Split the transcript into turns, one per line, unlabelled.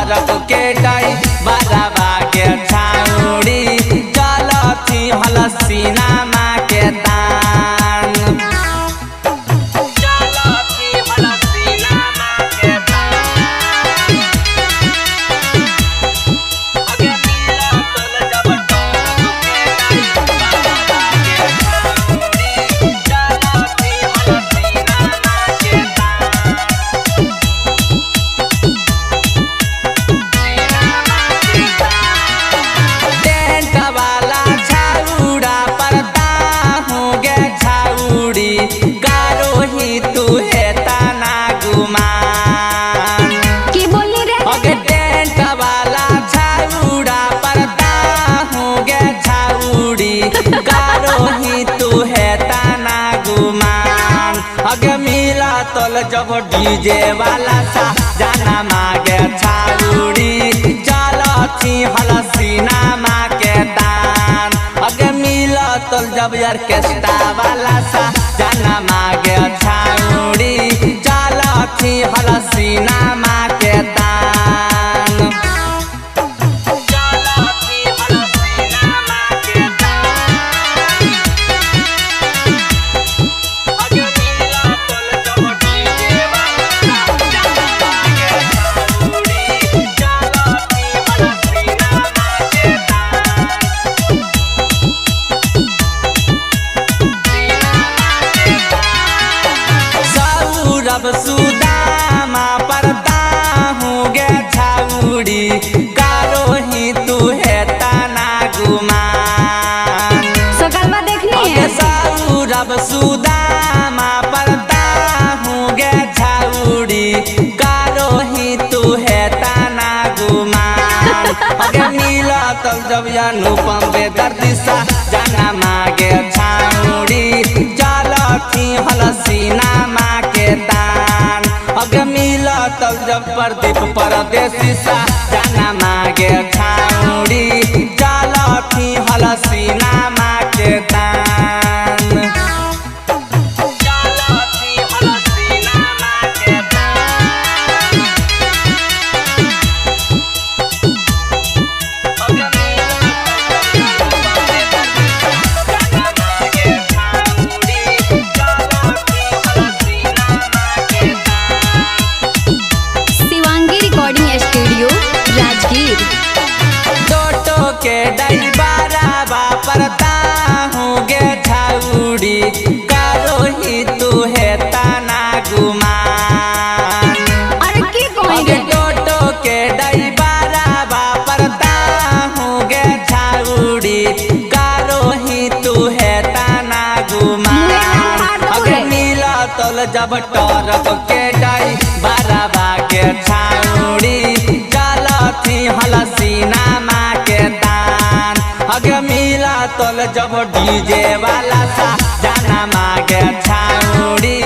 टरक के डाई बराबा के छाउड़ी चलती हलसीना माँ के दान चलती हलसीना माँ के दान अगे मिला तल जब टरक के डाई बराबा के छाउड़ी चलती हलसीना माँ के दान जब डीजे वाला सा जाना मागे छाउड़ी चलती हलसीना माँ के दान अगे मिला तो जब ऑर्केस्ट्रा वाला सा जाना मागे छाउड़ी चलती हलसीना माँ के दान चलती हलसीना माँ के दान अगे मिला तो जब डीजे वाला सा जाना मागे छाउड़ी चलती हलसीना माँ के दान सौरभ सुदामा परता हूँ गे छाउड़ी कारो ही तू है तना गुमान
सकलवा देखनी है
सौरभ सुदामा परता हूँ गे छाउड़ी कारो ही तू है तना गुमान अगे मिला तब जब अनुपम बेदर्दी सा जाना मागे छाउड़ी चलती हलसीना माँ के दान अगे मिला तब जब प्रदीप परदेसी सा जाना मागे छाउड़ी चलती हलसीना माँ के दान चलती हलसीना माँ के दान अगे मिला तब जाना मागे छाउड़ी चलती हलसीना माँ के दान
शिवांगी रिकॉर्डिंग स्टूडियो राजगीर
टोटो के डाई बराबा परता हूँ गे छाउड़ी कारो ही तू है तना गुमान
और की कोई
अगे टोटो के डाई बराबा परता हूँ गे छाउड़ी कारो ही तू है तना गुमान अगे मिला तल जब टरक के डाई बराबा के छाउड़ी चलती हलसीना माँ के दान अगे मिला तल जब डीजे वाला सा जाना मागे छाउड़ी